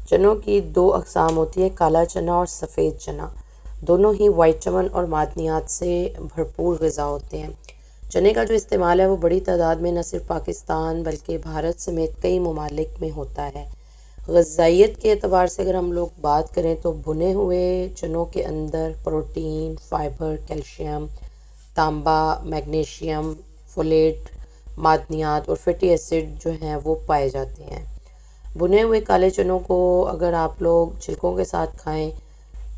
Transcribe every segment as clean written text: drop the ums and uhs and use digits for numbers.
چنوں کی دو اقسام ہوتی ہیں، کالا چنا اور سفید چنا۔ دونوں ہی وائٹامن اور معدنیات سے بھرپور غذا ہوتے ہیں۔ چنے کا جو استعمال ہے وہ بڑی تعداد میں نہ صرف پاکستان بلکہ بھارت سمیت کئی ممالک میں ہوتا ہے۔ غذائیت کے اعتبار سے اگر ہم لوگ بات کریں تو بھنے ہوئے چنوں کے اندر پروٹین، فائبر، کیلشیم، تانبا، میگنیشیم، فولیٹ، معدنیات اور فیٹی ایسڈ جو ہیں وہ پائے جاتے ہیں۔ بھنے ہوئے کالے چنوں کو اگر آپ لوگ چھلکوں کے ساتھ کھائیں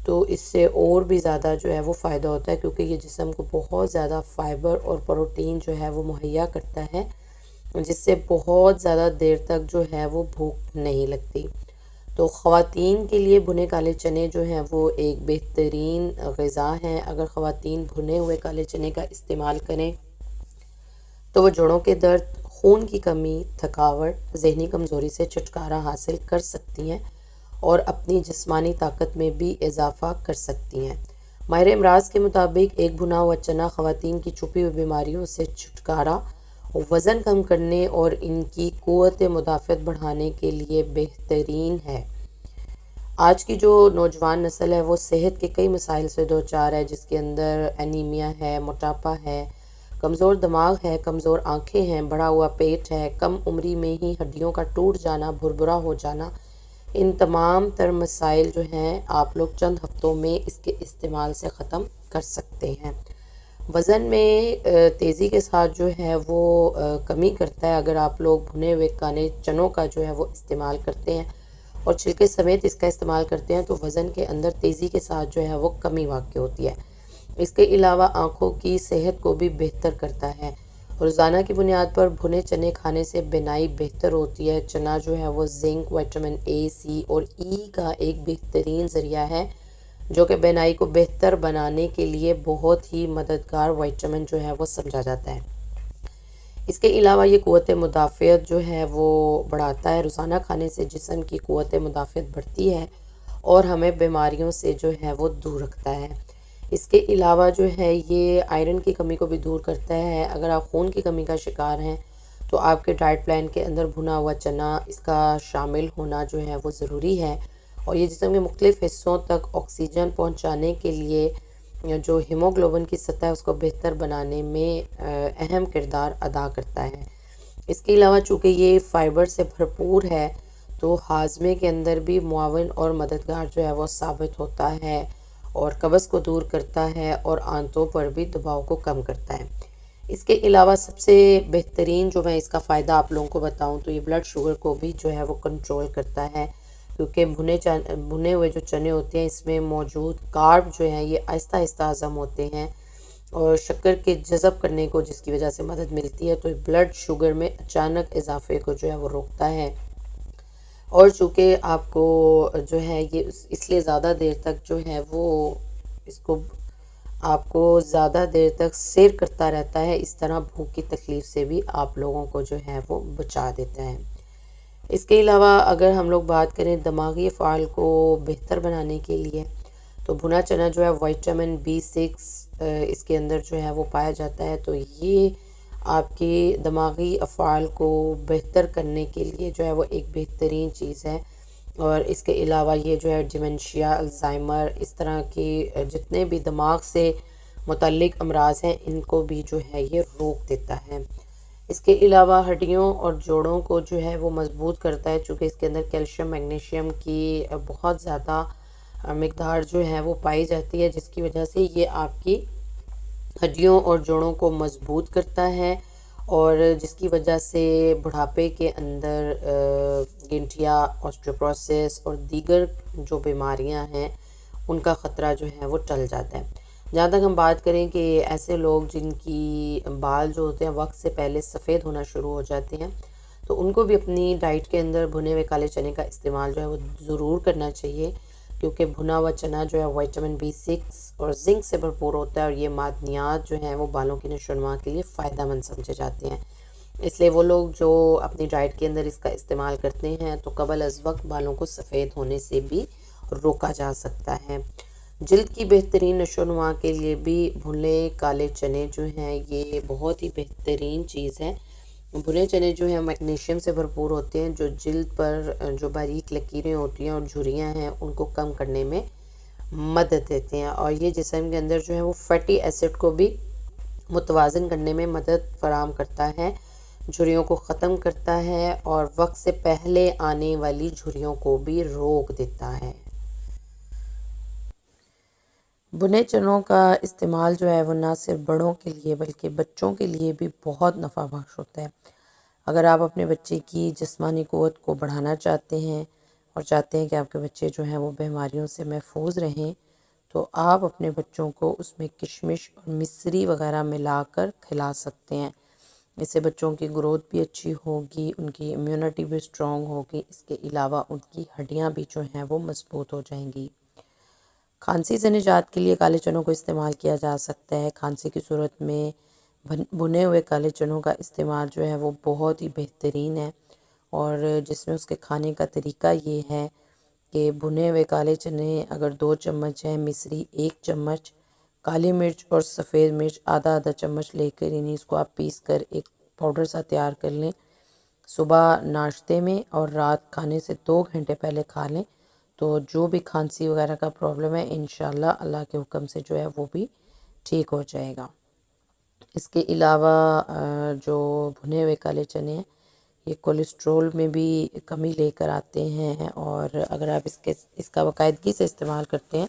تو اس سے اور بھی زیادہ جو ہے وہ فائدہ ہوتا ہے، کیونکہ یہ جسم کو بہت زیادہ فائبر اور پروٹین جو ہے وہ مہیا کرتا ہے، جس سے بہت زیادہ دیر تک جو ہے وہ بھوک نہیں لگتی۔ تو خواتین کے لیے بھنے کالے چنے جو ہیں وہ ایک بہترین غذا ہیں۔ اگر خواتین بھنے ہوئے کالے چنے کا استعمال کریں تو وہ جوڑوں کے درد، خون کی کمی، تھکاوٹ، ذہنی کمزوری سے چھٹکارا حاصل کر سکتی ہیں اور اپنی جسمانی طاقت میں بھی اضافہ کر سکتی ہیں۔ ماہر امراض کے مطابق ایک بھنا ہوا چنا خواتین کی چھپی ہوئی بیماریوں سے چھٹکارا، وزن کم کرنے اور ان کی قوت مدافعت بڑھانے کے لیے بہترین ہے۔ آج کی جو نوجوان نسل ہے وہ صحت کے کئی مسائل سے دوچار ہے، جس کے اندر انیمیا ہے، موٹاپا ہے، کمزور دماغ ہے، کمزور آنکھیں ہیں، بڑھا ہوا پیٹ ہے، کم عمری میں ہی ہڈیوں کا ٹوٹ جانا، بھربھرا ہو جانا۔ ان تمام تر مسائل جو ہیں آپ لوگ چند ہفتوں میں اس کے استعمال سے ختم کر سکتے ہیں۔ وزن میں تیزی کے ساتھ جو ہے وہ کمی کرتا ہے اگر آپ لوگ بھنے ہوئے کالے چنوں کا جو ہے وہ استعمال کرتے ہیں اور چھلکے سمیت اس کا استعمال کرتے ہیں، تو وزن کے اندر تیزی کے ساتھ جو ہے وہ کمی واقع ہوتی ہے۔ اس کے علاوہ آنکھوں کی صحت کو بھی بہتر کرتا ہے۔ روزانہ کی بنیاد پر بھنے چنے کھانے سے بینائی بہتر ہوتی ہے۔ چنا جو ہے وہ زنک، وٹامن اے، سی اور ای کا ایک بہترین ذریعہ ہے، جو کہ بینائی کو بہتر بنانے کے لیے بہت ہی مددگار وائٹامن جو ہے وہ سمجھا جاتا ہے۔ اس کے علاوہ یہ قوت مدافعت جو ہے وہ بڑھاتا ہے۔ روزانہ کھانے سے جسم کی قوت مدافعت بڑھتی ہے اور ہمیں بیماریوں سے جو ہے وہ دور رکھتا ہے۔ اس کے علاوہ جو ہے یہ آئرن کی کمی کو بھی دور کرتا ہے۔ اگر آپ خون کی کمی کا شکار ہیں تو آپ کے ڈائٹ پلان کے اندر بھنا ہوا چنا اس کا شامل ہونا جو ہے وہ ضروری ہے، اور یہ جسم کے مختلف حصوں تک آکسیجن پہنچانے کے لیے جو ہیموگلوبن کی سطح ہے اس کو بہتر بنانے میں اہم کردار ادا کرتا ہے۔ اس کے علاوہ چونکہ یہ فائبر سے بھرپور ہے تو ہاضمے کے اندر بھی معاون اور مددگار جو ہے وہ ثابت ہوتا ہے اور قبض کو دور کرتا ہے اور آنتوں پر بھی دباؤ کو کم کرتا ہے۔ اس کے علاوہ سب سے بہترین جو میں اس کا فائدہ آپ لوگوں کو بتاؤں تو یہ بلڈ شوگر کو بھی جو ہے وہ کنٹرول کرتا ہے، کیونکہ بھنے ہوئے جو چنے ہوتے ہیں اس میں موجود کارب جو ہیں یہ آہستہ آہستہ ہضم ہوتے ہیں اور شکر کے جذب کرنے کو جس کی وجہ سے مدد ملتی ہے، تو بلڈ شوگر میں اچانک اضافے کو جو ہے وہ روکتا ہے۔ اور چونکہ آپ کو جو ہے یہ اس لیے زیادہ دیر تک جو ہے وہ اس کو آپ کو زیادہ دیر تک سیر کرتا رہتا ہے، اس طرح بھوک کی تکلیف سے بھی آپ لوگوں کو جو ہے وہ بچا دیتا ہے۔ اس کے علاوہ اگر ہم لوگ بات کریں دماغی افعال کو بہتر بنانے کے لیے تو بھنا چنا جو ہے وائٹامن B6 اس کے اندر جو ہے وہ پایا جاتا ہے، تو یہ آپ کی دماغی افعال کو بہتر کرنے کے لیے جو ہے وہ ایک بہترین چیز ہے۔ اور اس کے علاوہ یہ جو ہے ڈیمنشیا، الزائمر، اس طرح کی جتنے بھی دماغ سے متعلق امراض ہیں ان کو بھی جو ہے یہ روک دیتا ہے۔ اس کے علاوہ ہڈیوں اور جوڑوں کو جو ہے وہ مضبوط کرتا ہے، چونکہ اس کے اندر کیلشیم، میگنیشیم کی بہت زیادہ مقدار جو ہے وہ پائی جاتی ہے، جس کی وجہ سے یہ آپ کی ہڈیوں اور جوڑوں کو مضبوط کرتا ہے اور جس کی وجہ سے بڑھاپے کے اندر گنٹھیا، آسٹریوپروسس اور دیگر جو بیماریاں ہیں ان کا خطرہ جو ہے وہ ٹل جاتا ہے۔ جہاں تک ہم بات کریں کہ ایسے لوگ جن کی بال جو ہوتے ہیں وقت سے پہلے سفید ہونا شروع ہو جاتے ہیں، تو ان کو بھی اپنی ڈائٹ کے اندر بھنے ہوئے کالے چنے کا استعمال جو ہے وہ ضرور کرنا چاہیے، کیونکہ بھنا ہوا چنا جو ہے وائٹامن B6 اور زنک سے بھرپور ہوتا ہے اور یہ معدنیات جو ہیں وہ بالوں کی نشو و نما کے لیے فائدہ مند سمجھے جاتے ہیں۔ اس لیے وہ لوگ جو اپنی ڈائٹ کے اندر اس کا استعمال کرتے ہیں تو قبل از وقت بالوں کو سفید ہونے سے بھی روکا جا سکتا ہے۔ جلد کی بہترین نشو و نما کے لیے بھی بھنے کالے چنے جو ہیں یہ بہت ہی بہترین چیز ہے۔ بھنے چنے جو ہیں میگنیشیم سے بھرپور ہوتے ہیں، جو جلد پر جو باریک لکیریں ہوتی ہیں اور جھریاں ہیں ان کو کم کرنے میں مدد دیتے ہیں، اور یہ جسم کے اندر جو ہے وہ فیٹی ایسڈ کو بھی متوازن کرنے میں مدد فراہم کرتا ہے، جھریوں کو ختم کرتا ہے اور وقت سے پہلے آنے والی جھریوں کو بھی روک دیتا ہے۔ بھنے چنوں کا استعمال جو ہے وہ نہ صرف بڑوں کے لیے بلکہ بچوں کے لیے بھی بہت نفع بخش ہوتا ہے۔ اگر آپ اپنے بچے کی جسمانی قوت کو بڑھانا چاہتے ہیں اور چاہتے ہیں کہ آپ کے بچے جو ہیں وہ بیماریوں سے محفوظ رہیں، تو آپ اپنے بچوں کو اس میں کشمش اور مصری وغیرہ ملا کر کھلا سکتے ہیں۔ اس سے بچوں کی گروتھ بھی اچھی ہوگی، ان کی امیونٹی بھی اسٹرانگ ہوگی، اس کے علاوہ ان کی ہڈیاں بھی جو ہیں وہ مضبوط ہو جائیں گی۔ کھانسی سے نجات کے لیے کالے چنوں کو استعمال کیا جا سکتا ہے۔ کھانسی کی صورت میں بھنے ہوئے کالے چنوں کا استعمال جو ہے وہ بہت ہی بہترین ہے، اور جس میں اس کے کھانے کا طریقہ یہ ہے کہ بھنے ہوئے کالے چنے اگر 2 چمچ ہیں، مصری 1 چمچ، کالی مرچ اور سفید مرچ آدھا آدھا چمچ لے کر اس کو آپ پیس کر ایک پاؤڈر سا تیار کر لیں، صبح ناشتے میں اور رات کھانے سے 2 گھنٹے پہلے کھا لیں، تو جو بھی کھانسی وغیرہ کا پرابلم ہے انشاءاللہ اللہ کے حکم سے جو ہے وہ بھی ٹھیک ہو جائے گا۔ اس کے علاوہ جو بھنے ہوئے کالے چنے ہیں یہ کولیسٹرول میں بھی کمی لے کر آتے ہیں، اور اگر آپ اس کا باقاعدگی سے استعمال کرتے ہیں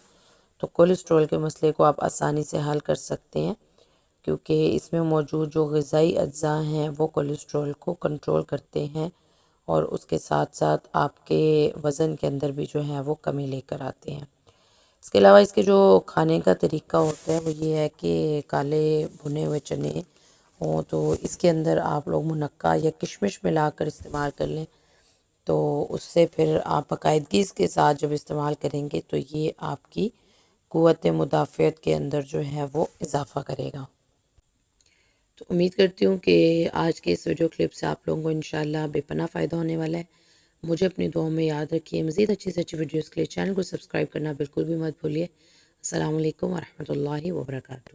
تو کولیسٹرول کے مسئلے کو آپ آسانی سے حل کر سکتے ہیں، کیونکہ اس میں موجود جو غذائی اجزاء ہیں وہ کولیسٹرول کو کنٹرول کرتے ہیں، اور اس کے ساتھ ساتھ آپ کے وزن کے اندر بھی جو ہے وہ کمی لے کر آتے ہیں۔ اس کے علاوہ اس کے جو کھانے کا طریقہ ہوتا ہے وہ یہ ہے کہ کالے بھنے ہوئے چنے ہوں تو اس کے اندر آپ لوگ منقع یا کشمش ملا کر استعمال کر لیں، تو اس سے پھر آپ باقاعدگی کے ساتھ جب استعمال کریں گے تو یہ آپ کی قوت مدافعت کے اندر جو ہے وہ اضافہ کرے گا۔ تو امید کرتی ہوں کہ آج کے اس ویڈیو کلپ سے آپ لوگوں کو انشاءاللہ بے پناہ فائدہ ہونے والا ہے۔ مجھے اپنی دعاؤں میں یاد رکھیے۔ مزید اچھی سے اچھی ویڈیوز کے لیے چینل کو سبسکرائب کرنا بالکل بھی مت بھولیے۔ السلام علیکم ورحمۃ اللہ وبرکاتہ۔